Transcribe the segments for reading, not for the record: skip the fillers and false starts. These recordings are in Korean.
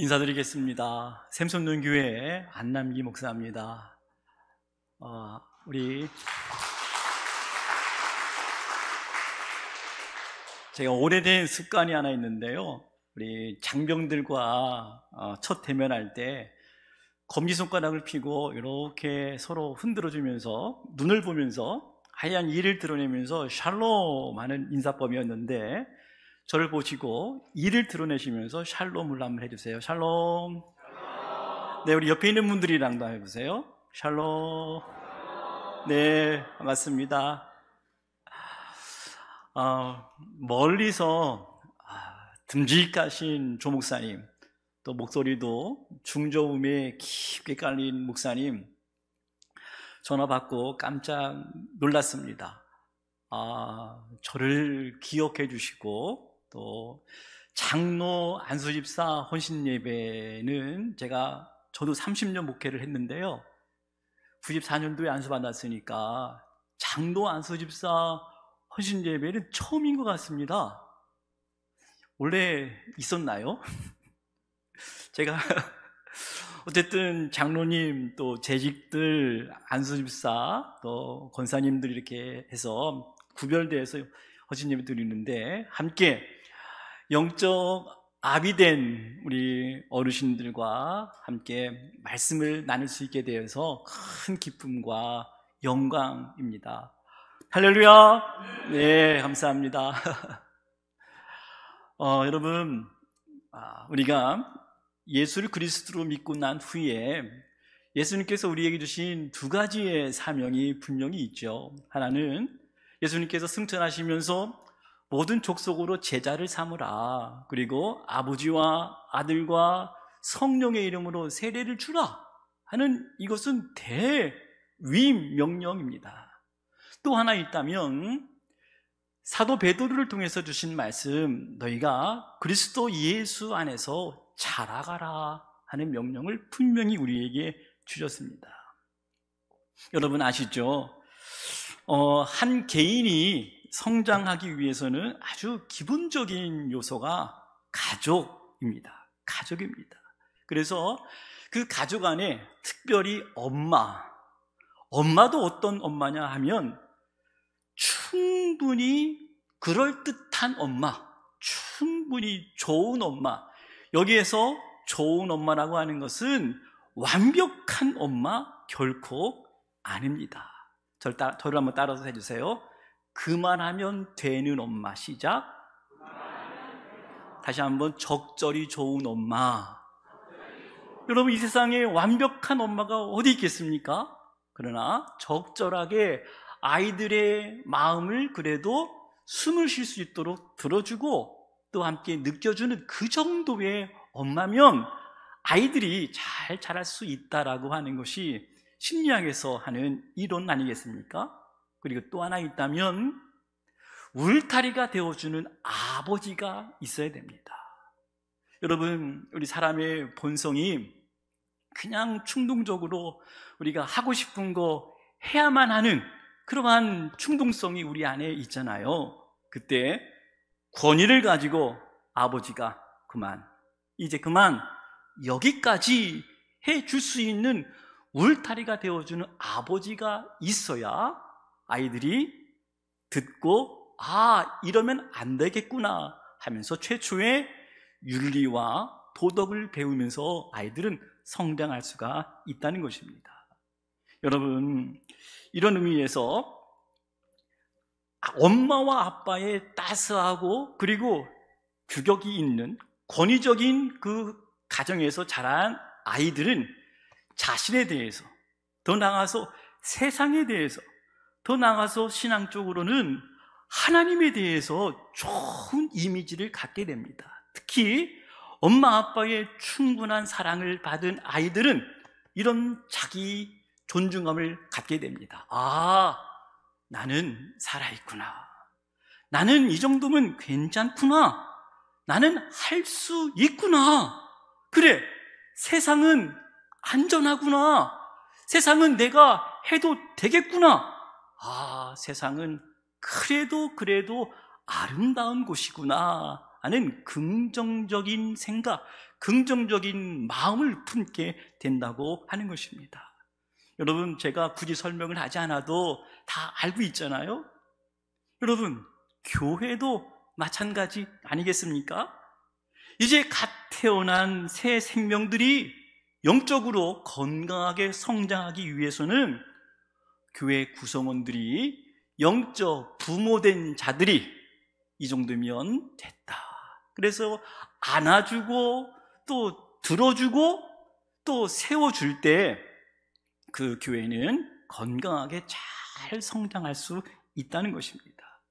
인사드리겠습니다. 샘솟는 교회 안남기 목사입니다. 제가 오래된 습관이 하나 있는데요. 우리 장병들과 첫 대면할 때 검지손가락을 펴고 이렇게 서로 흔들어주면서 눈을 보면서 하얀 이를 드러내면서 샬롬 하는 인사법이었는데, 저를 보시고 이를 드러내시면서 샬롬을 한번 해주세요. 샬롬. 네, 우리 옆에 있는 분들이랑도 해보세요. 샬롬. 네, 반갑습니다. 멀리서 듬직하신 조 목사님, 또 목소리도 중저음에 깊게 깔린 목사님 전화 받고 깜짝 놀랐습니다. 저를 기억해 주시고, 또 장로 안수집사 헌신 예배는 저도 30년 목회를 했는데요, 94년도에 안수받았으니까 장로 안수집사 헌신 예배는 처음인 것 같습니다. 원래 있었나요? 제가 어쨌든 장로님, 또 재직들, 안수집사, 또 권사님들 이렇게 해서 구별돼서 헌신 예배 드리는데, 함께 영적 아비된 우리 어르신들과 함께 말씀을 나눌 수 있게 되어서 큰 기쁨과 영광입니다. 할렐루야. 네, 감사합니다. 여러분, 우리가 예수를 그리스도로 믿고 난 후에 예수님께서 우리에게 주신 두 가지의 사명이 분명히 있죠. 하나는 예수님께서 승천하시면서 모든 족속으로 제자를 삼으라, 그리고 아버지와 아들과 성령의 이름으로 세례를 주라 하는, 이것은 대위명령입니다. 또 하나 있다면 사도 베드로를 통해서 주신 말씀, 너희가 그리스도 예수 안에서 자라가라 하는 명령을 분명히 우리에게 주셨습니다. 여러분 아시죠? 한 개인이 성장하기 위해서는 아주 기본적인 요소가 가족입니다. 그래서 그 가족 안에 특별히 엄마도 어떤 엄마냐 하면 충분히 그럴듯한 엄마, 충분히 좋은 엄마. 여기에서 좋은 엄마라고 하는 것은 완벽한 엄마 결코 아닙니다. 저를 한번 따라서 해주세요. 그만하면 되는 엄마. 시작. 다시 한번, 적절히 좋은 엄마. 여러분, 이 세상에 완벽한 엄마가 어디 있겠습니까? 그러나 적절하게 아이들의 마음을 그래도 숨을 쉴 수 있도록 들어주고 또 함께 느껴주는 그 정도의 엄마면 아이들이 잘 자랄 수 있다라고 하는 것이 심리학에서 하는 이론 아니겠습니까? 그리고 또 하나 있다면 울타리가 되어주는 아버지가 있어야 됩니다. 여러분, 우리 사람의 본성이 그냥 충동적으로 우리가 하고 싶은 거 해야만 하는 그러한 충동성이 우리 안에 있잖아요. 그때 권위를 가지고 아버지가 이제 그만 여기까지 해줄 수 있는 울타리가 되어주는 아버지가 있어야 아이들이 듣고 이러면 안 되겠구나 하면서 최초의 윤리와 도덕을 배우면서 아이들은 성장할 수가 있다는 것입니다. 여러분, 이런 의미에서 엄마와 아빠의 따스하고 그리고 규격이 있는 권위적인 그 가정에서 자란 아이들은 자신에 대해서, 더 나아가서 세상에 대해서, 더 나아가서 신앙적으로는 하나님에 대해서 좋은 이미지를 갖게 됩니다. 특히 엄마 아빠의 충분한 사랑을 받은 아이들은 이런 자기 존중감을 갖게 됩니다. 나는 살아있구나. 나는 이 정도면 괜찮구나. 나는 할 수 있구나. 그래, 세상은 안전하구나. 세상은 내가 해도 되겠구나. 세상은 그래도 아름다운 곳이구나 하는 긍정적인 생각, 긍정적인 마음을 품게 된다고 하는 것입니다. 여러분, 제가 굳이 설명을 하지 않아도 다 알고 있잖아요. 여러분, 교회도 마찬가지 아니겠습니까? 이제 갓 태어난 새 생명들이 영적으로 건강하게 성장하기 위해서는 교회 구성원들이 영적 부모된 자들이 이 정도면 됐다. 그래서 안아주고 또 들어주고 또 세워줄 때 그 교회는 건강하게 잘 성장할 수 있다는 것입니다.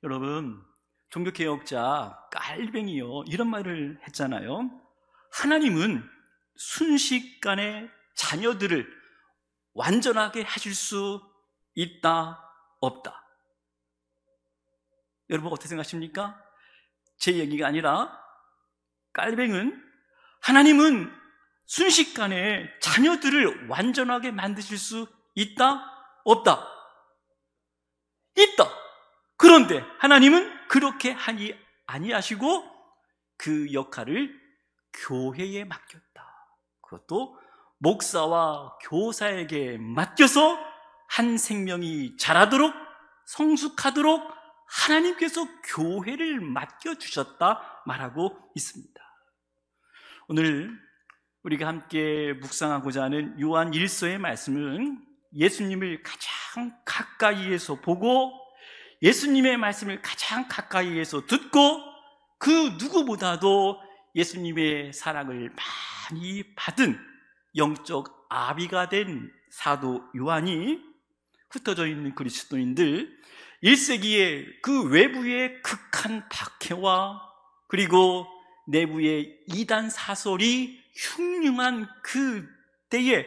여러분, 종교개혁자 깔뱅이요 이런 말을 했잖아요. 하나님은 순식간에 자녀들을 완전하게 하실 수 있다, 없다. 여러분 어떻게 생각하십니까? 제 얘기가 아니라 하나님은 순식간에 자녀들을 완전하게 만드실 수 있다, 없다? 있다. 그런데 하나님은 그렇게 하니 아니하시고 그 역할을 교회에 맡겼다. 그것도 목사와 교사에게 맡겨서 한 생명이 자라도록 성숙하도록 하나님께서 교회를 맡겨주셨다 말하고 있습니다. 오늘 우리가 함께 묵상하고자 하는 요한 1서의 말씀은 예수님을 가장 가까이에서 보고 예수님의 말씀을 가장 가까이에서 듣고 그 누구보다도 예수님의 사랑을 많이 받은 영적 아비가 된 사도 요한이 흩어져 있는 그리스도인들 1세기에 그 외부의 극한 박해와 그리고 내부의 이단 사설이 흉흉한 그 때에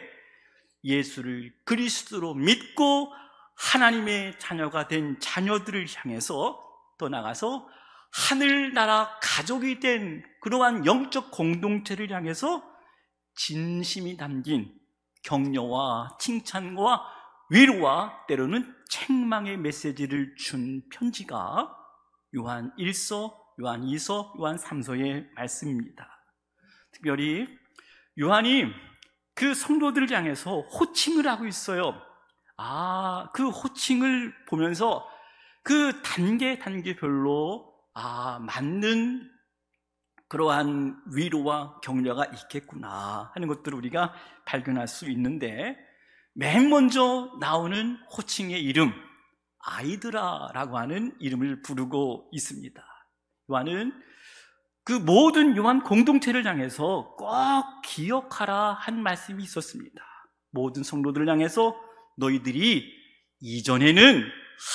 예수를 그리스도로 믿고 하나님의 자녀가 된 자녀들을 향해서 떠나가서 하늘나라 가족이 된 그러한 영적 공동체를 향해서 진심이 담긴 격려와 칭찬과 위로와 때로는 책망의 메시지를 준 편지가 요한 1서, 요한 2서, 요한 3서의 말씀입니다. 특별히 요한이 그 성도들을 향해서 호칭을 하고 있어요. 그 호칭을 보면서 그 단계별로 맞는 그러한 위로와 격려가 있겠구나 하는 것들을 우리가 발견할 수 있는데 맨 먼저 나오는 호칭의 이름 아이드라라고 하는 이름을 부르고 있습니다. 요한은 그 모든 요한 공동체를 향해서 꼭 기억하라 한 말씀이 있었습니다. 모든 성도들을 향해서 너희들이 이전에는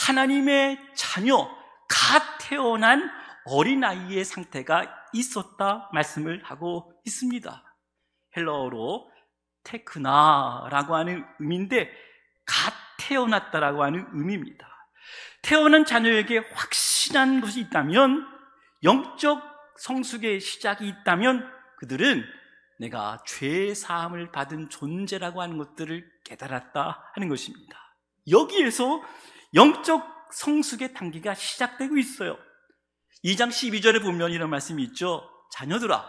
하나님의 자녀 갓 태어난 어린아이의 상태가 있었다 말씀을 하고 있습니다. 헬라어로 테크나라고 하는 의미인데 갓 태어났다라고 하는 의미입니다. 태어난 자녀에게 확실한 것이 있다면 영적 성숙의 시작이 있다면 그들은 내가 죄 사함을 받은 존재라고 하는 것들을 깨달았다 하는 것입니다. 여기에서 영적 성숙의 단계가 시작되고 있어요. 2장 12절에 보면 이런 말씀이 있죠. 자녀들아,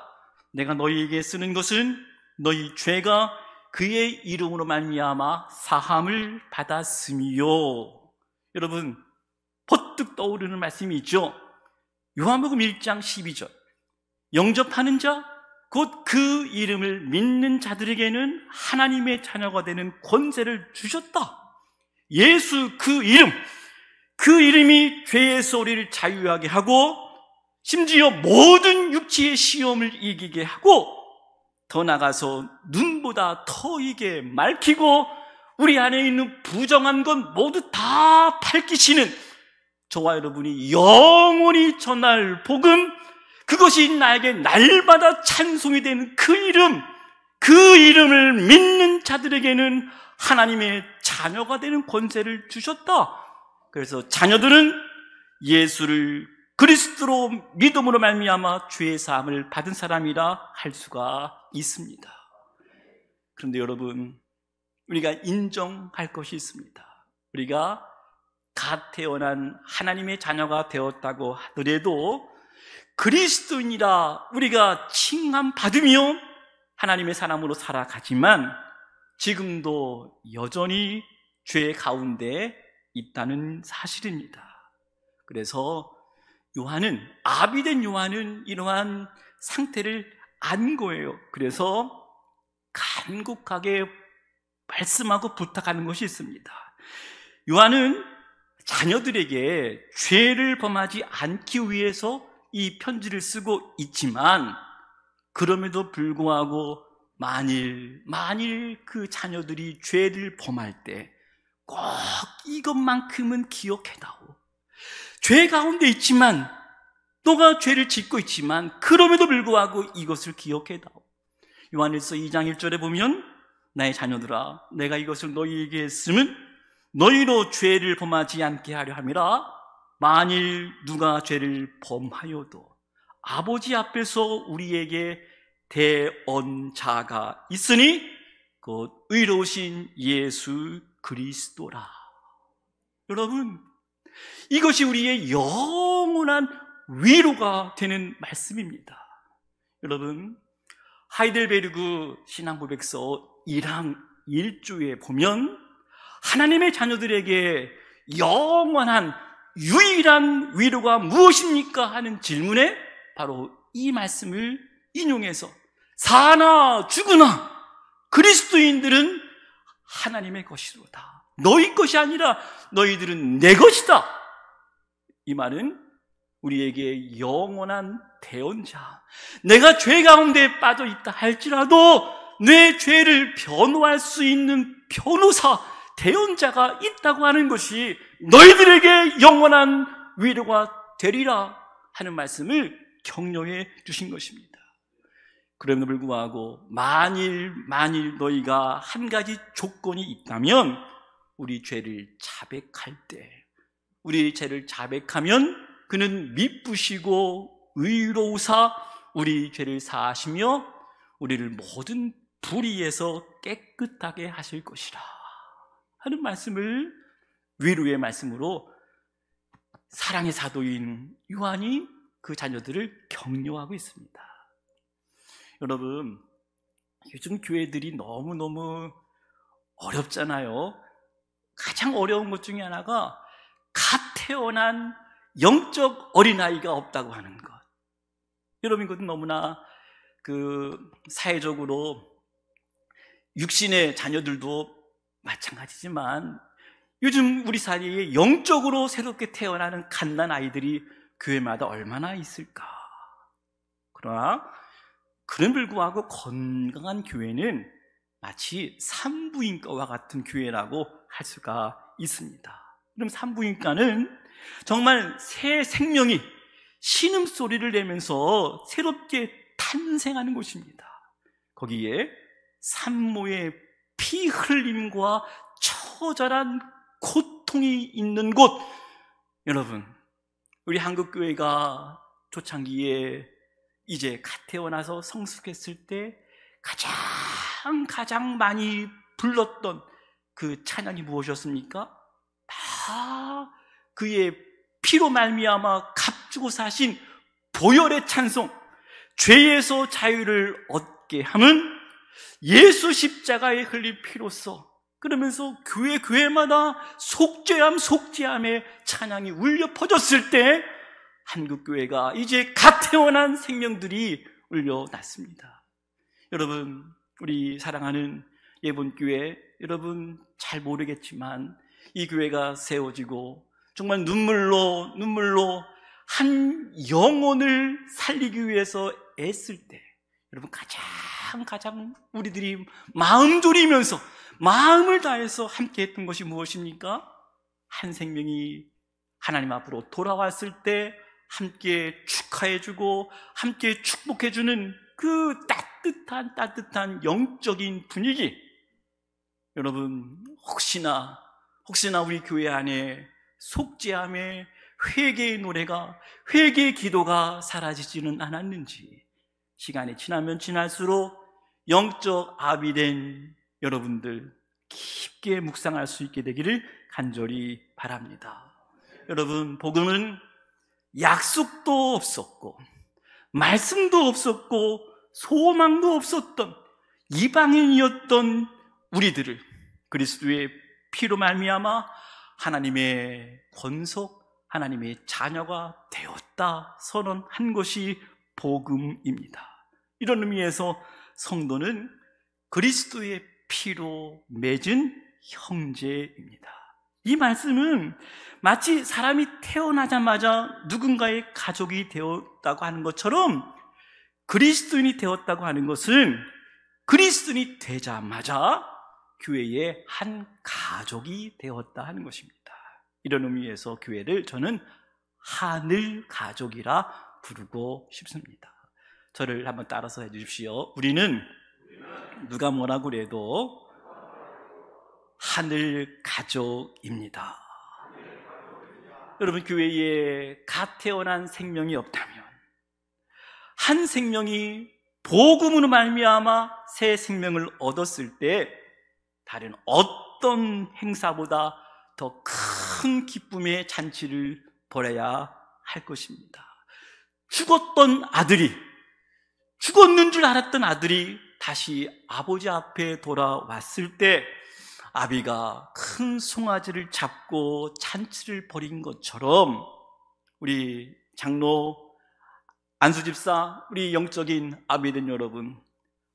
내가 너희에게 쓰는 것은 너희 죄가 그의 이름으로 말미암아 사함을 받았음이요. 여러분 퍼뜩 떠오르는 말씀이 있죠. 요한복음 1장 12절 영접하는 자 곧 그 이름을 믿는 자들에게는 하나님의 자녀가 되는 권세를 주셨다. 예수 그 이름이 죄에서 우리를 자유하게 하고 심지어 모든 육체의 시험을 이기게 하고 더 나아가서 눈보다 터이게 맑히고 우리 안에 있는 부정한 건 모두 다 밝히시는 저와 여러분이 영원히 전할 복음, 그것이 나에게 날마다 찬송이 되는 그 이름을 믿는 자들에게는 하나님의 자녀가 되는 권세를 주셨다. 그래서 자녀들은 예수를 그리스도로 믿음으로 말미암아 죄의 사함을 받은 사람이라 할 수가 있습니다. 그런데 여러분, 우리가 인정할 것이 있습니다. 우리가 갓 태어난 하나님의 자녀가 되었다고 하더라도 그리스도인이라 우리가 칭함받으며 하나님의 사람으로 살아가지만 지금도 여전히 죄 가운데 있다는 사실입니다. 그래서 아비된 요한은 이러한 상태를 안 거예요. 그래서 간곡하게 말씀하고 부탁하는 것이 있습니다. 요한은 자녀들에게 죄를 범하지 않기 위해서 이 편지를 쓰고 있지만, 그럼에도 불구하고 만일 그 자녀들이 죄를 범할 때 꼭 이것만큼은 기억해다오. 죄 가운데 있지만, 너가 죄를 짓고 있지만 그럼에도 불구하고 이것을 기억해다오. 요한일서 2장 1절에 보면, 나의 자녀들아, 내가 이것을 너희에게 했음은 너희로 죄를 범하지 않게 하려 함이라. 만일 누가 죄를 범하여도 아버지 앞에서 우리에게 대언자가 있으니 곧 의로우신 예수 그리스도라. 여러분, 이것이 우리의 영원한 위로가 되는 말씀입니다. 여러분, 하이델베르그 신앙고백서 1장 1조에 보면 하나님의 자녀들에게 영원한 유일한 위로가 무엇입니까? 하는 질문에 바로 이 말씀을 인용해서, 사나 죽으나 그리스도인들은 하나님의 것이로다. 너희 것이 아니라 너희들은 내 것이다. 이 말은 우리에게 영원한 대언자, 내가 죄 가운데 빠져 있다 할지라도 내 죄를 변호할 수 있는 변호사, 대언자가 있다고 하는 것이 너희들에게 영원한 위로가 되리라 하는 말씀을 격려해 주신 것입니다. 그럼에도 불구하고 만일 너희가 한 가지 조건이 있다면, 우리 죄를 자백할 때, 우리 죄를 자백하면 그는 미쁘시고 의로우사 우리 죄를 사하시며 우리를 모든 불의에서 깨끗하게 하실 것이라 하는 말씀을, 위로의 말씀으로 사랑의 사도인 요한이 그 자녀들을 격려하고 있습니다. 여러분, 요즘 교회들이 너무너무 어렵잖아요. 가장 어려운 것 중에 하나가 갓 태어난 영적 어린아이가 없다고 하는 것. 여러분, 이것은 너무나 사회적으로 육신의 자녀들도 마찬가지지만 요즘 우리 사이에 영적으로 새롭게 태어나는 갓난 아이들이 교회마다 얼마나 있을까. 그러나 그런 불구하고 건강한 교회는 마치 산부인과와 같은 교회라고 할 수가 있습니다. 그럼 산부인과는 정말 새 생명이 신음소리를 내면서 새롭게 탄생하는 곳입니다. 거기에 산모의 피 흘림과 처절한 고통이 있는 곳. 여러분, 우리 한국교회가 초창기에 이제 갓 태어나서 성숙했을 때 가장 많이 불렀던 그 찬양이 무엇이었습니까? 다 그의 피로 말미암아 값주고 사신 보혈의 찬송, 죄에서 자유를 얻게 함은 예수 십자가에 흘린 피로써, 그러면서 교회마다 속죄함의 찬양이 울려 퍼졌을 때 한국교회가 이제 갓 태어난 생명들이 울려났습니다. 여러분, 우리 사랑하는 예본교회, 여러분 잘 모르겠지만 이 교회가 세워지고 정말 눈물로 한 영혼을 살리기 위해서 애쓸 때, 여러분 가장 우리들이 마음 졸이면서 마음을 다해서 함께 했던 것이 무엇입니까? 한 생명이 하나님 앞으로 돌아왔을 때 함께 축하해주고 함께 축복해주는 그 따뜻한 영적인 분위기. 여러분, 혹시나 우리 교회 안에 속죄함의 회개의 노래가, 회개의 기도가 사라지지는 않았는지, 시간이 지나면 지날수록 영적 아비된 여러분들 깊게 묵상할 수 있게 되기를 간절히 바랍니다. 여러분, 복음은 약속도 없었고 말씀도 없었고 소망도 없었던 이방인이었던 우리들을 그리스도의 피로 말미암아 하나님의 권속, 하나님의 자녀가 되었다 선언한 것이 복음입니다. 이런 의미에서 성도는 그리스도의 피로 맺은 형제입니다. 이 말씀은 마치 사람이 태어나자마자 누군가의 가족이 되었다고 하는 것처럼 그리스도인이 되었다고 하는 것은 그리스도인이 되자마자 교회의 한 가족이 되었다 하는 것입니다. 이런 의미에서 교회를 저는 하늘 가족이라 부르고 싶습니다. 저를 한번 따라서 해주십시오. 우리는 누가 뭐라고 그래도 하늘 가족입니다. 여러분, 교회에 갓 태어난 생명이 없다면, 한 생명이 복음으로 말미암아 새 생명을 얻었을 때 다른 어떤 행사보다 더 큰 기쁨의 잔치를 벌여야 할 것입니다. 죽었던 아들이, 죽었는 줄 알았던 아들이 다시 아버지 앞에 돌아왔을 때 아비가 큰 송아지를 잡고 잔치를 벌인 것처럼 우리 장로 안수집사, 우리 영적인 아비된 여러분,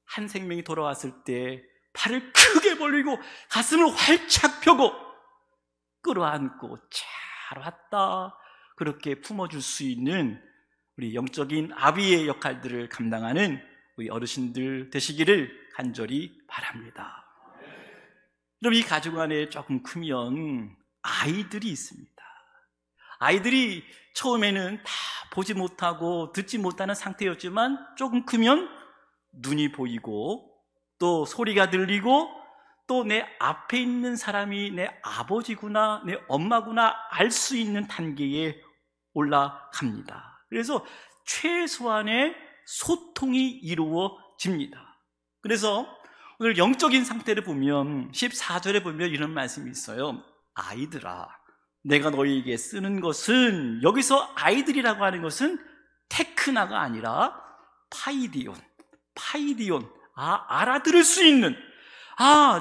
한 생명이 돌아왔을 때 팔을 크게 벌리고 가슴을 활짝 펴고 끌어안고 잘 왔다, 그렇게 품어줄 수 있는 우리 영적인 아비의 역할들을 감당하는 우리 어르신들 되시기를 간절히 바랍니다. 그럼 이 가족 안에 조금 크면 아이들이 있습니다. 아이들이 처음에는 다 보지 못하고 듣지 못하는 상태였지만 조금 크면 눈이 보이고 또 소리가 들리고 또 내 앞에 있는 사람이 내 아버지구나, 내 엄마구나 알 수 있는 단계에 올라갑니다. 그래서 최소한의 소통이 이루어집니다. 그래서 오늘 영적인 상태를 보면 14절에 보면 이런 말씀이 있어요. 아이들아, 내가 너희에게 쓰는 것은, 여기서 아이들이라고 하는 것은 테크나가 아니라 파이디온, 알아들을 수 있는,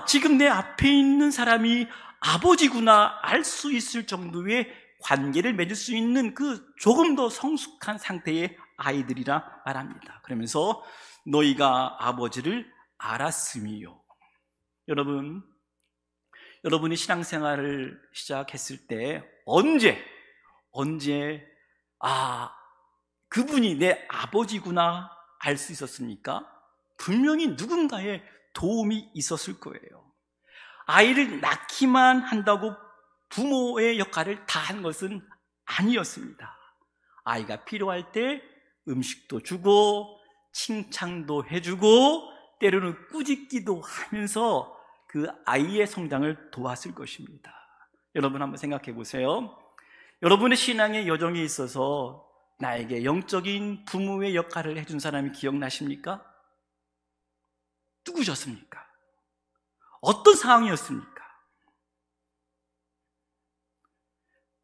지금 내 앞에 있는 사람이 아버지구나 알 수 있을 정도의 관계를 맺을 수 있는 그 조금 더 성숙한 상태의 아이들이라 말합니다. 그러면서 너희가 아버지를 알았음이요. 여러분이 신앙생활을 시작했을 때 언제 그분이 내 아버지구나 알 수 있었습니까? 분명히 누군가의 도움이 있었을 거예요. 아이를 낳기만 한다고 부모의 역할을 다 한 것은 아니었습니다. 아이가 필요할 때 음식도 주고 칭찬도 해주고 때로는 꾸짖기도 하면서 그 아이의 성장을 도왔을 것입니다. 여러분 한번 생각해 보세요. 여러분의 신앙의 여정에 있어서 나에게 영적인 부모의 역할을 해준 사람이 기억나십니까? 누구셨습니까? 어떤 상황이었습니까?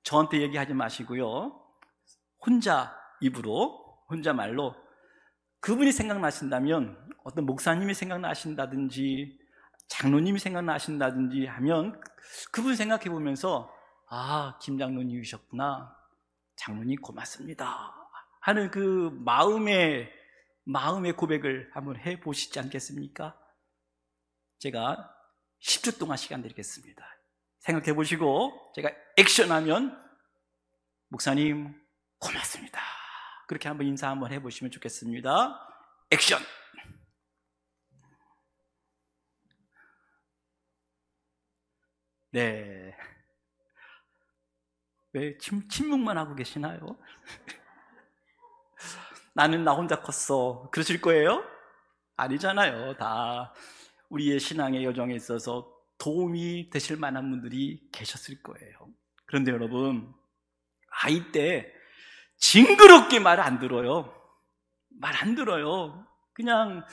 저한테 얘기하지 마시고요, 혼자 입으로, 혼자 말로 그분이 생각나신다면, 어떤 목사님이 생각나신다든지 장로님이 생각나신다든지 하면 그분 생각해 보면서 김 장로님이셨구나, 장로님 고맙습니다 하는 그 마음의 고백을 한번 해보시지 않겠습니까? 제가 10초 동안 시간 드리겠습니다. 생각해 보시고 제가 액션하면 목사님 고맙습니다 그렇게 한번 인사 한번 해보시면 좋겠습니다. 액션! 네. 왜 침묵만 하고 계시나요? 나는 나 혼자 컸어 그러실 거예요? 아니잖아요. 다 우리의 신앙의 여정에 있어서 도움이 되실 만한 분들이 계셨을 거예요. 그런데 여러분, 아이 때 징그럽게 말 안 들어요. 그냥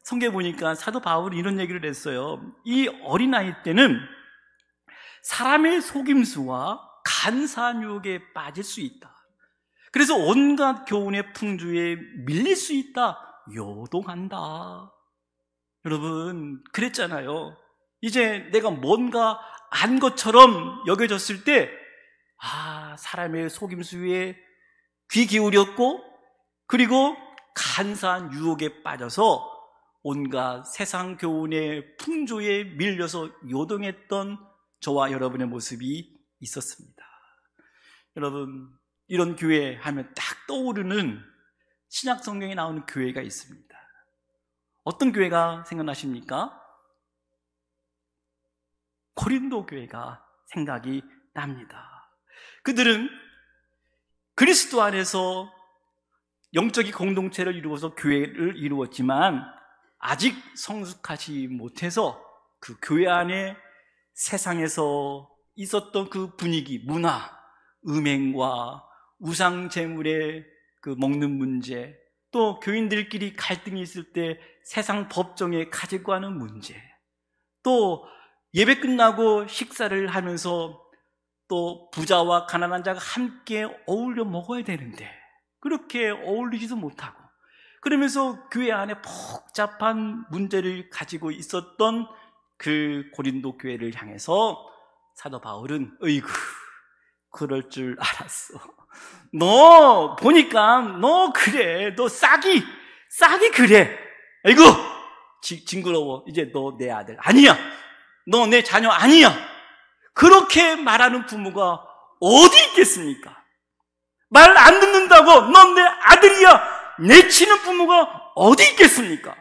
성경에 보니까 사도 바울이 이런 얘기를 했어요. 이 어린아이 때는 사람의 속임수와 간사유혹에 빠질 수 있다. 그래서 온갖 교훈의 풍조에 밀릴 수 있다, 요동한다. 여러분, 그랬잖아요. 이제 내가 뭔가 안 것처럼 여겨졌을 때, 사람의 속임수에 귀 기울였고, 그리고 간사한 유혹에 빠져서 온갖 세상 교훈의 풍조에 밀려서 요동했던 저와 여러분의 모습이 있었습니다. 여러분, 이런 교회 하면 딱 떠오르는 신약 성경에 나오는 교회가 있습니다. 어떤 교회가 생각나십니까? 고린도 교회가 생각이 납니다. 그들은 그리스도 안에서 영적인 공동체를 이루어서 교회를 이루었지만 아직 성숙하지 못해서 그 교회 안에 세상에서 있었던 그 분위기, 문화, 음행과 우상 제물의 그 먹는 문제, 또 교인들끼리 갈등이 있을 때 세상 법정에 가지고 가는 문제, 또 예배 끝나고 식사를 하면서 또 부자와 가난한 자가 함께 어울려 먹어야 되는데 그렇게 어울리지도 못하고, 그러면서 교회 안에 복잡한 문제를 가지고 있었던 그 고린도 교회를 향해서 사도 바울은 어이구, 그럴 줄 알았어. 너 보니까 너 그래, 너 싹이 그래. 아이고 징그러워. 이제 너 내 아들 아니야, 너 내 자녀 아니야. 그렇게 말하는 부모가 어디 있겠습니까? 말 안 듣는다고 넌 내 아들이야 내치는 부모가 어디 있겠습니까?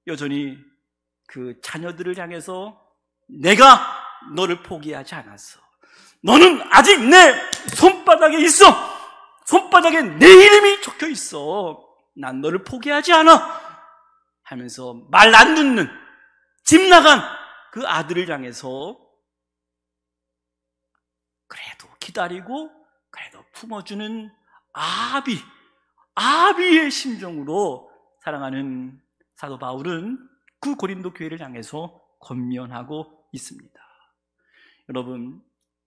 여전히 그 자녀들을 향해서 내가 너를 포기하지 않았어. 너는 아직 내 손바닥에 있어. 손바닥에 내 이름이 적혀 있어. 난 너를 포기하지 않아 하면서 말 안 듣는, 집 나간 그 아들을 향해서 그래도 기다리고 그래도 품어주는 아비의 심정으로 사랑하는 사도 바울은 그 고린도 교회를 향해서 권면하고 있습니다. 여러분,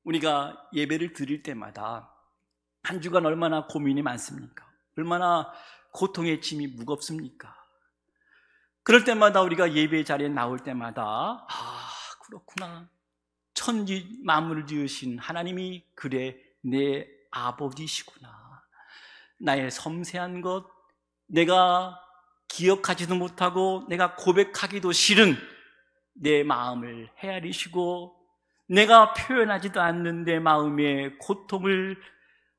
우리가 예배를 드릴 때마다 한 주간 얼마나 고민이 많습니까? 얼마나 고통의 짐이 무겁습니까? 그럴 때마다 우리가 예배 자리에 나올 때마다 그렇구나, 천지 만물을 지으신 하나님이 그래 내 아버지시구나. 나의 섬세한 것, 내가 기억하지도 못하고 내가 고백하기도 싫은 내 마음을 헤아리시고 내가 표현하지도 않는 내 마음의 고통을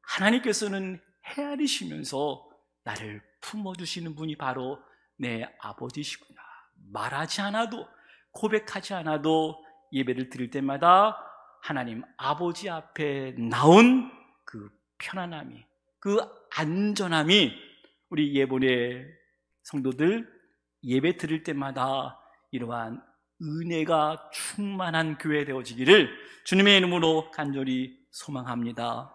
하나님께서는 헤아리시면서 나를 품어주시는 분이 바로 내 아버지시구나. 말하지 않아도, 고백하지 않아도 예배를 드릴 때마다 하나님 아버지 앞에 나온 그 편안함이, 그 안전함이 우리 예본의 성도들 예배 드릴 때마다 이러한 은혜가 충만한 교회 되어지기를 주님의 이름으로 간절히 소망합니다.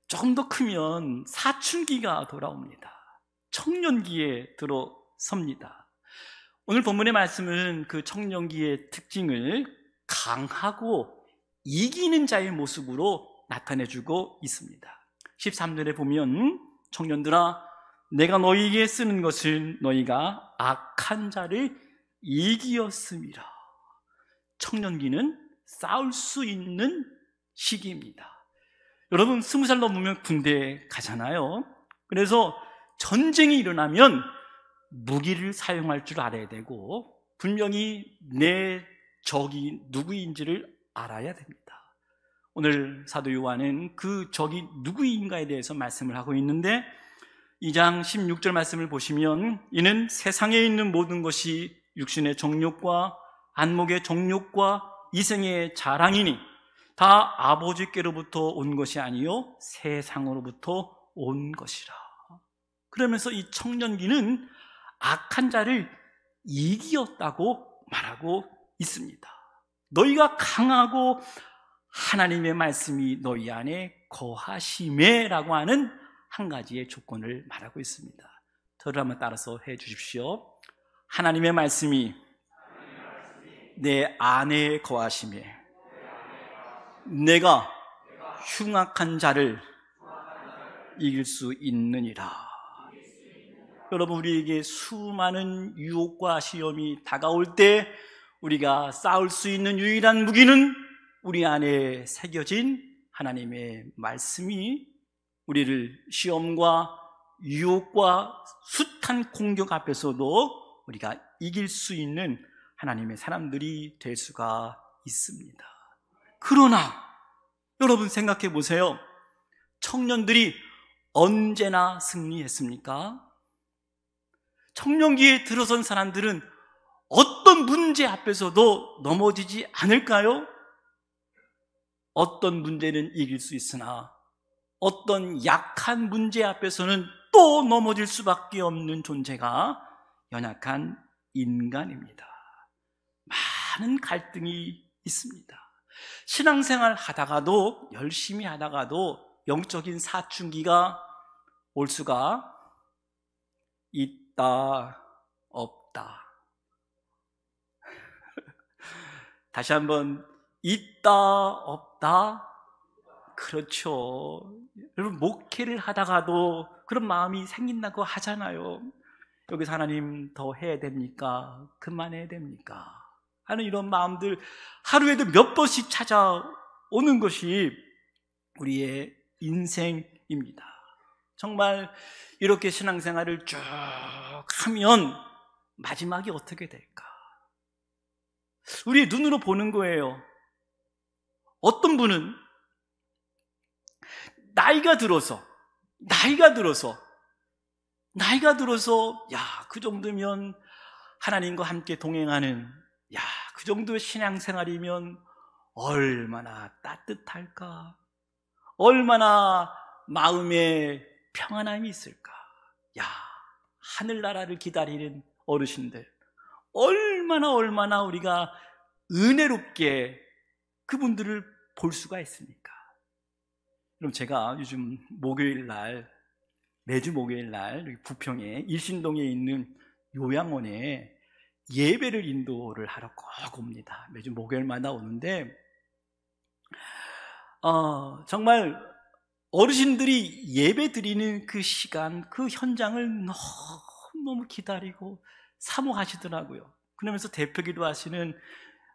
조금 더 크면 사춘기가 돌아옵니다. 청년기에 들어섭니다. 오늘 본문의 말씀은 그 청년기의 특징을 강하고 이기는 자의 모습으로 나타내주고 있습니다. 13절에 보면 청년들아, 내가 너희에게 쓰는 것은 너희가 악한 자를 이기었음이라. 청년기는 싸울 수 있는 시기입니다. 여러분, 20살 넘으면 군대에 가잖아요. 그래서 전쟁이 일어나면 무기를 사용할 줄 알아야 되고 분명히 내 적이 누구인지를 알아야 됩니다. 오늘 사도 요한은 그 적이 누구인가에 대해서 말씀을 하고 있는데 2장 16절 말씀을 보시면 이는 세상에 있는 모든 것이 육신의 정욕과 안목의 정욕과 이생의 자랑이니 다 아버지께로부터 온 것이 아니요 세상으로부터 온 것이라. 그러면서 이 청년기는 악한 자를 이기었다고 말하고 있습니다. 너희가 강하고 하나님의 말씀이 너희 안에 거하심에 라고 하는 한 가지의 조건을 말하고 있습니다. 저를 한번 따라서 해 주십시오. 하나님의 말씀이 내 안에 거하심에 내가 흉악한 자를 이길 수 있느니라. 여러분, 우리에게 수많은 유혹과 시험이 다가올 때 우리가 싸울 수 있는 유일한 무기는 우리 안에 새겨진 하나님의 말씀이 우리를 시험과 유혹과 숱한 공격 앞에서도 우리가 이길 수 있는 하나님의 사람들이 될 수가 있습니다. 그러나 여러분 생각해 보세요. 청년들이 언제나 승리했습니까? 청년기에 들어선 사람들은 어떤 문제 앞에서도 넘어지지 않을까요? 어떤 문제는 이길 수 있으나 어떤 약한 문제 앞에서는 또 넘어질 수밖에 없는 존재가 연약한 인간입니다. 많은 갈등이 있습니다. 신앙생활 하다가도, 열심히 하다가도 영적인 사춘기가 올 수가 있다, 없다. 다시 한번, 있다, 없다? 그렇죠. 여러분, 목회를 하다가도 그런 마음이 생긴다고 하잖아요. 여기서 하나님 더 해야 됩니까? 그만해야 됩니까? 하는 이런 마음들 하루에도 몇 번씩 찾아오는 것이 우리의 인생입니다. 정말 이렇게 신앙생활을 쭉 하면 마지막이 어떻게 될까? 우리의 눈으로 보는 거예요. 어떤 분은 나이가 들어서 야, 그 정도면 하나님과 함께 동행하는, 야, 그 정도의 신앙생활이면 얼마나 따뜻할까? 얼마나 마음에 평안함이 있을까? 야, 하늘나라를 기다리는 어르신들, 얼마나 우리가 은혜롭게 그분들을 볼 수가 있습니까? 그럼 제가 요즘 매주 목요일 날 부평에 일신동에 있는 요양원에 예배를 인도를 하러 꼭 옵니다. 매주 목요일마다 오는데 정말 어르신들이 예배 드리는 그 시간, 그 현장을 너무 기다리고 사모하시더라고요. 그러면서 대표기도 하시는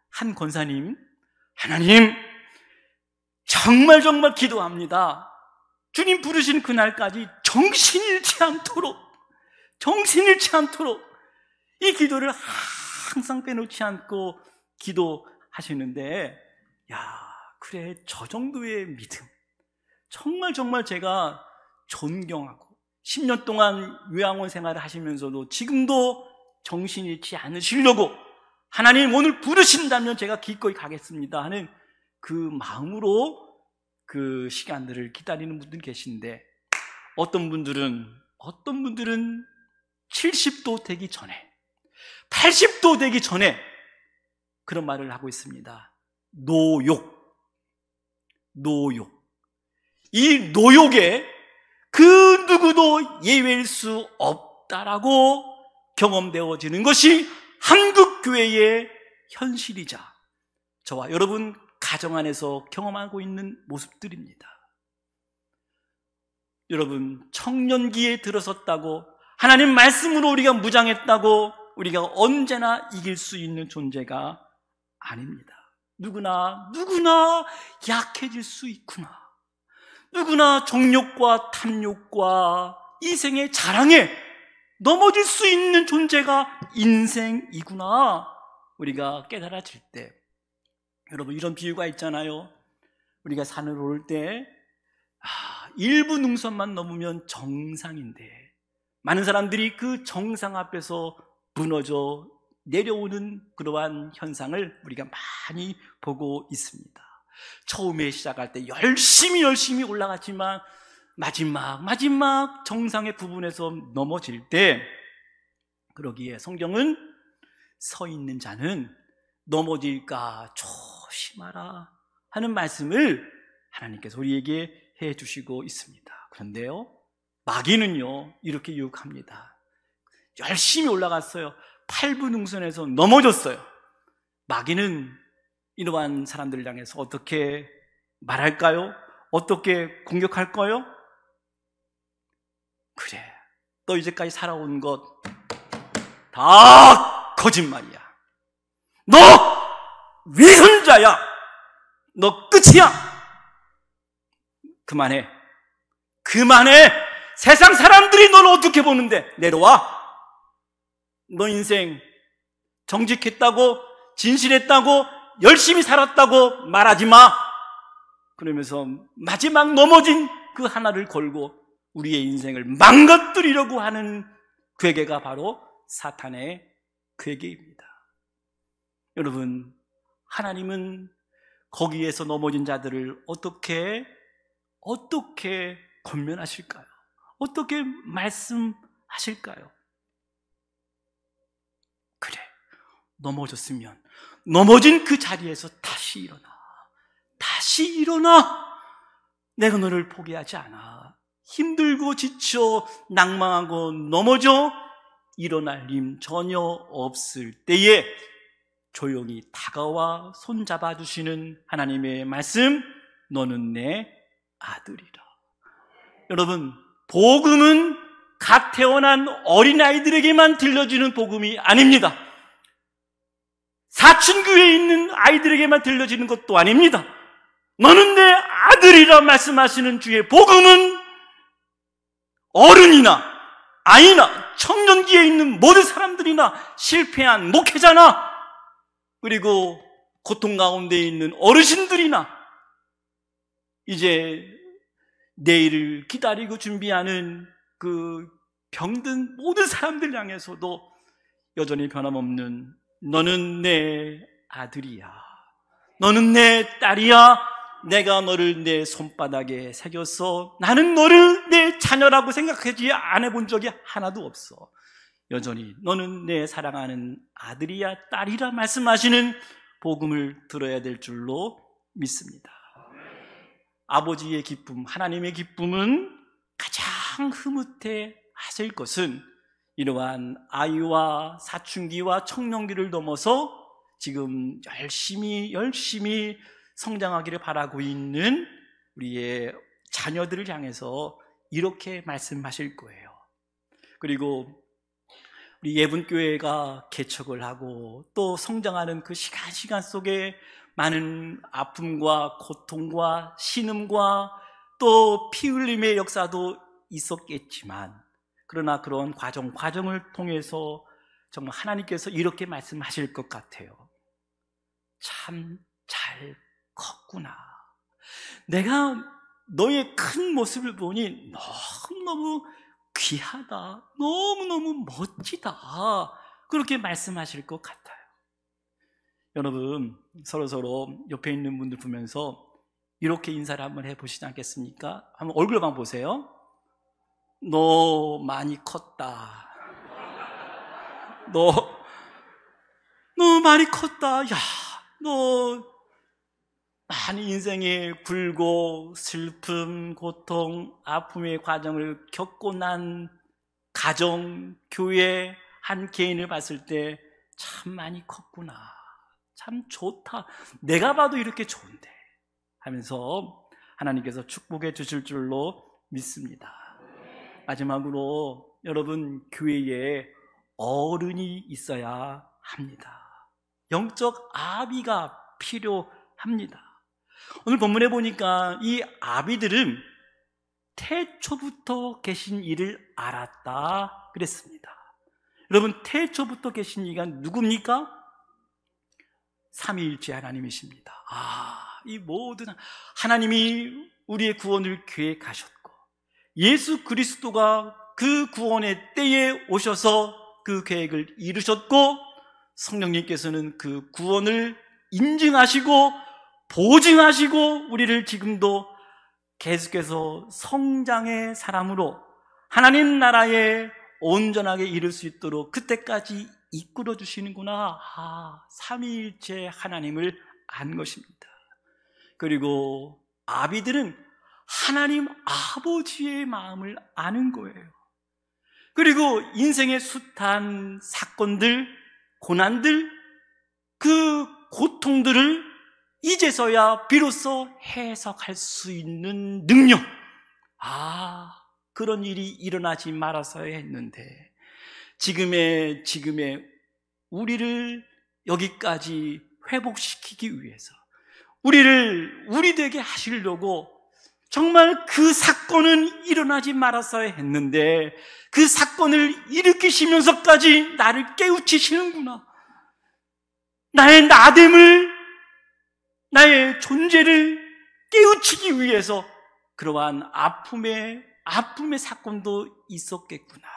한 권사님, 하나님 정말 기도합니다. 주님 부르신 그날까지 정신 잃지 않도록 이 기도를 항상 빼놓지 않고 기도하시는데, 야, 그래, 저 정도의 믿음 정말 제가 존경하고 10년 동안 요양원 생활을 하시면서도 지금도 정신 잃지 않으시려고 하나님 오늘 부르신다면 제가 기꺼이 가겠습니다 하는 그 마음으로 그 시간들을 기다리는 분들 계신데, 어떤 분들은 70도 되기 전에, 80도 되기 전에 그런 말을 하고 있습니다. 노욕. 이 노욕에 그 누구도 예외일 수 없다라고 경험되어지는 것이 한국교회의 현실이자 저와 여러분 가정 안에서 경험하고 있는 모습들입니다. 여러분, 청년기에 들어섰다고, 하나님 말씀으로 우리가 무장했다고 우리가 언제나 이길 수 있는 존재가 아닙니다. 누구나 약해질 수 있구나. 누구나 정욕과 탐욕과 이생의 자랑에 넘어질 수 있는 존재가 인생이구나. 우리가 깨달아질 때, 여러분, 이런 비유가 있잖아요. 우리가 산을 오를 때 일부 능선만 넘으면 정상인데 많은 사람들이 그 정상 앞에서 무너져 내려오는 그러한 현상을 우리가 많이 보고 있습니다. 처음에 시작할 때 열심히 올라갔지만 마지막 정상의 부분에서 넘어질 때, 그러기에 성경은 서 있는 자는 넘어질까 조심하라 하는 말씀을 하나님께서 우리에게 해 주시고 있습니다. 그런데요, 마귀는요 이렇게 유혹합니다. 열심히 올라갔어요. 8부 능선에서 넘어졌어요. 마귀는 이러한 사람들을 향해서 어떻게 말할까요? 어떻게 공격할까요? 그래, 너 이제까지 살아온 것 다 거짓말이야. 너 위선자야. 너 끝이야. 그만해. 세상 사람들이 너를 어떻게 보는데. 내려와. 너 인생 정직했다고, 진실했다고, 열심히 살았다고 말하지 마. 그러면서 마지막 넘어진 그 하나를 걸고 우리의 인생을 망가뜨리려고 하는 괴계가 바로 사탄의 괴계입니다. 여러분, 하나님은 거기에서 넘어진 자들을 어떻게 권면하실까요? 어떻게 말씀하실까요? 그래, 넘어졌으면 넘어진 그 자리에서 다시 일어나. 내가 너를 포기하지 않아. 힘들고 지쳐 낭망하고 넘어져 일어날 힘 전혀 없을 때에 조용히 다가와 손잡아 주시는 하나님의 말씀, 너는 내 아들이라. 여러분, 복음은 갓 태어난 어린아이들에게만 들려주는 복음이 아닙니다. 사춘기에 있는 아이들에게만 들려지는 것도 아닙니다. 너는 내 아들이라 말씀하시는 주의 복음은 어른이나 아이나 청년기에 있는 모든 사람들이나 실패한 목회자나 그리고 고통 가운데 있는 어르신들이나 이제 내일을 기다리고 준비하는 그 병든 모든 사람들 향해서도 여전히 변함없는 너는 내 아들이야. 너는 내 딸이야. 내가 너를 내 손바닥에 새겼어. 나는 너를 내 자녀라고 생각하지 안 해본 적이 하나도 없어. 여전히 너는 내 사랑하는 아들이야, 딸이라 말씀하시는 복음을 들어야 될 줄로 믿습니다. 아버지의 기쁨, 하나님의 기쁨은 가장 흐뭇해 하실 것은 이러한 아이와 사춘기와 청년기를 넘어서 지금 열심히 성장하기를 바라고 있는 우리의 자녀들을 향해서 이렇게 말씀하실 거예요. 그리고 우리 예분교회가 개척을 하고 또 성장하는 그 시간 속에 많은 아픔과 고통과 신음과 또 피 흘림의 역사도 있었겠지만, 그러나 그런 과정을 통해서 정말 하나님께서 이렇게 말씀하실 것 같아요. 참 잘 컸구나. 내가 너의 큰 모습을 보니 너무너무 귀하다. 너무너무 멋지다. 그렇게 말씀하실 것 같아요. 여러분, 서로 옆에 있는 분들 보면서 이렇게 인사를 한번 해보시지 않겠습니까? 한번 얼굴만 보세요. 너 많이 컸다. 너 많이 컸다. 야, 너 많이 인생에 굴고 슬픔, 고통, 아픔의 과정을 겪고 난 가정, 교회 한 개인을 봤을 때 참 많이 컸구나. 참 좋다. 내가 봐도 이렇게 좋은데 하면서 하나님께서 축복해 주실 줄로 믿습니다. 마지막으로 여러분, 교회에 어른이 있어야 합니다. 영적 아비가 필요합니다. 오늘 본문에 보니까 이 아비들은 태초부터 계신 이를 알았다 그랬습니다. 여러분, 태초부터 계신 이가 누굽니까? 삼위일체 하나님이십니다. 이 모든 하나님이 우리의 구원을 계획하셨고 예수 그리스도가 그 구원의 때에 오셔서 그 계획을 이루셨고 성령님께서는 그 구원을 인증하시고 보증하시고 우리를 지금도 계속해서 성장의 사람으로 하나님 나라에 온전하게 이룰 수 있도록 그때까지 이끌어 주시는구나. 삼위일체 하나님을 안 것입니다. 그리고 아비들은 하나님 아버지의 마음을 아는 거예요. 그리고 인생의 숱한 사건들, 고난들, 그 고통들을 이제서야 비로소 해석할 수 있는 능력, 그런 일이 일어나지 말았어야 했는데 지금의 우리를 여기까지 회복시키기 위해서 우리 되게 하시려고 정말 그 사건은 일어나지 말았어야 했는데 그 사건을 일으키시면서까지 나를 깨우치시는구나. 나의 나됨을, 나의 존재를 깨우치기 위해서 그러한 아픔의 사건도 있었겠구나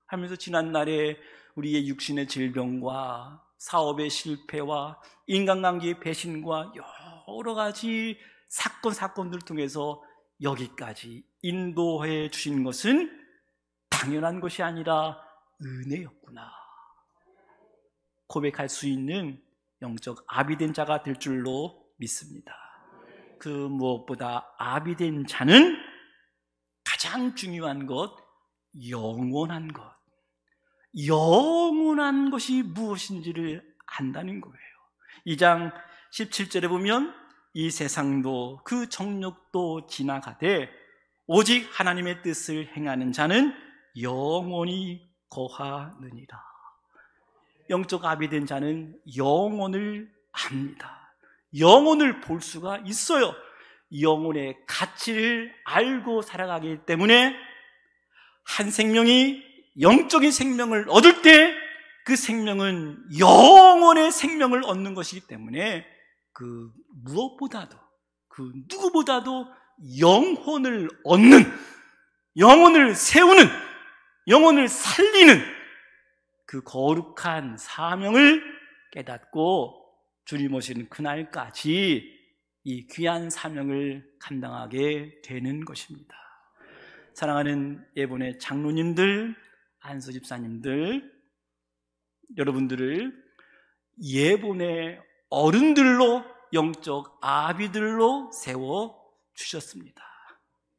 하면서 지난날에 우리의 육신의 질병과 사업의 실패와 인간관계의 배신과 여러 가지 사건들을 통해서 여기까지 인도해 주신 것은 당연한 것이 아니라 은혜였구나 고백할 수 있는 영적 아비된 자가 될 줄로 믿습니다. 그 무엇보다 아비된 자는 가장 중요한 것, 영원한 것이 무엇인지를 안다는 거예요. 2장 17절에 보면 이 세상도 그 정욕도 지나가되 오직 하나님의 뜻을 행하는 자는 영원히 거하느니라. 영적 아비된 자는 영혼을 압니다. 영혼을 볼 수가 있어요. 영혼의 가치를 알고 살아가기 때문에 한 생명이 영적인 생명을 얻을 때 그 생명은 영혼의 생명을 얻는 것이기 때문에 그 무엇보다도 그 누구보다도 영혼을 얻는, 영혼을 세우는, 영혼을 살리는 그 거룩한 사명을 깨닫고 주님 오시는 그날까지 이 귀한 사명을 감당하게 되는 것입니다. 사랑하는 예본의 장로님들, 안수 집사님들, 여러분들을 예본의 어른들로, 영적 아비들로 세워주셨습니다.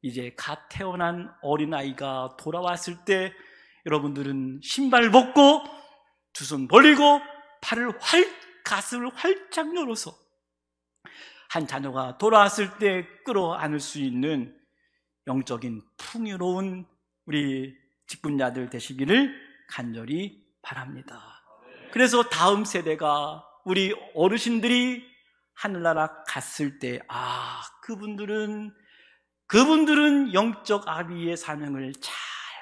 이제 갓 태어난 어린아이가 돌아왔을 때 여러분들은 신발 벗고 두 손 벌리고 가슴을 활짝 열어서 한 자녀가 돌아왔을 때 끌어안을 수 있는 영적인 풍요로운 우리 직분자들 되시기를 간절히 바랍니다. 그래서 다음 세대가 우리 어르신들이 하늘나라 갔을 때 그분들은 영적 아비의 사명을 잘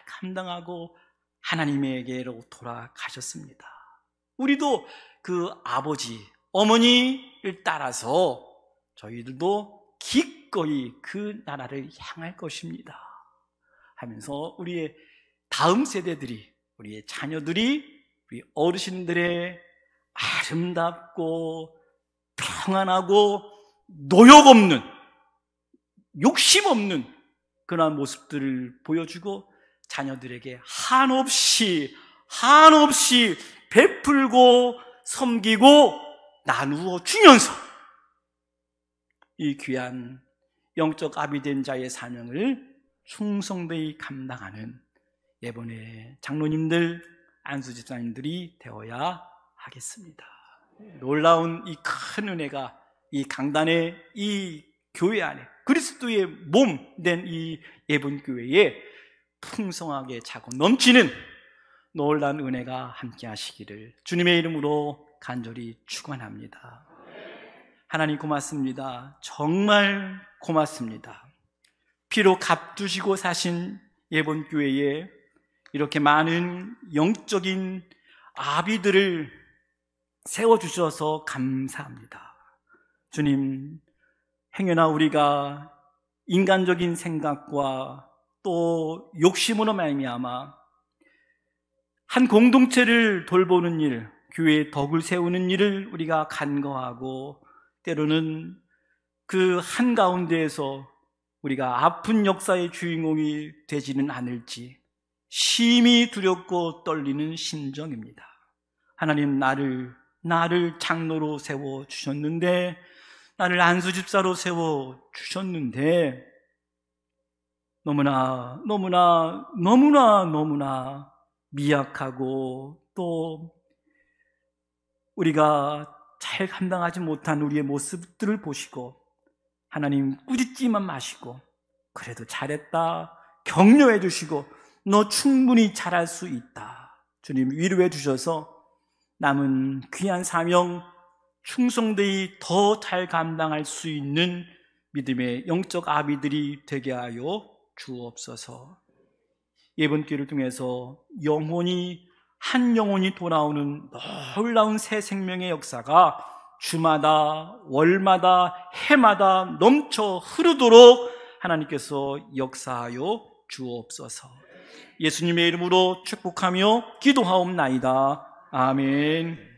감당하고 하나님에게로 돌아가셨습니다. 우리도 그 아버지, 어머니를 따라서 저희들도 기꺼이 그 나라를 향할 것입니다 하면서 우리의 다음 세대들이, 우리의 자녀들이 우리 어르신들의 아름답고 평안하고 노욕 없는, 욕심 없는 그러한 모습들을 보여주고 자녀들에게 한없이 베풀고 섬기고 나누어 주면서 이 귀한 영적 아비된 자의 사명을 충성되이 감당하는 예본의 장로님들, 안수집사님들이 되어야 하겠습니다. 놀라운 이 큰 은혜가 이 강단의 이 교회 안에 그리스도의 몸 된 이 예본교회에 풍성하게 차고 넘치는 놀라운 은혜가 함께 하시기를 주님의 이름으로 간절히 축원합니다. 하나님 고맙습니다. 정말 고맙습니다. 피로 값주시고 사신 예본교회에 이렇게 많은 영적인 아비들을 세워주셔서 감사합니다. 주님, 행여나 우리가 인간적인 생각과 또 욕심으로 말미암아 한 공동체를 돌보는 일, 교회의 덕을 세우는 일을 우리가 간과하고 때로는 그 한가운데에서 우리가 아픈 역사의 주인공이 되지는 않을지 심히 두렵고 떨리는 심정입니다. 하나님, 나를 장로로 세워주셨는데, 나를 안수집사로 세워주셨는데 너무나 미약하고 또 우리가 잘 감당하지 못한 우리의 모습들을 보시고 하나님 꾸짖지만 마시고 그래도 잘했다 격려해 주시고 너 충분히 잘할 수 있다 주님 위로해 주셔서 남은 귀한 사명 충성되이 더 잘 감당할 수 있는 믿음의 영적 아비들이 되게 하여 주옵소서. 이번 기회를 통해서 영혼이 한 영혼이 돌아오는 놀라운 새 생명의 역사가 주마다 월마다 해마다 넘쳐 흐르도록 하나님께서 역사하여 주옵소서. 예수님의 이름으로 축복하며 기도하옵나이다. 아멘.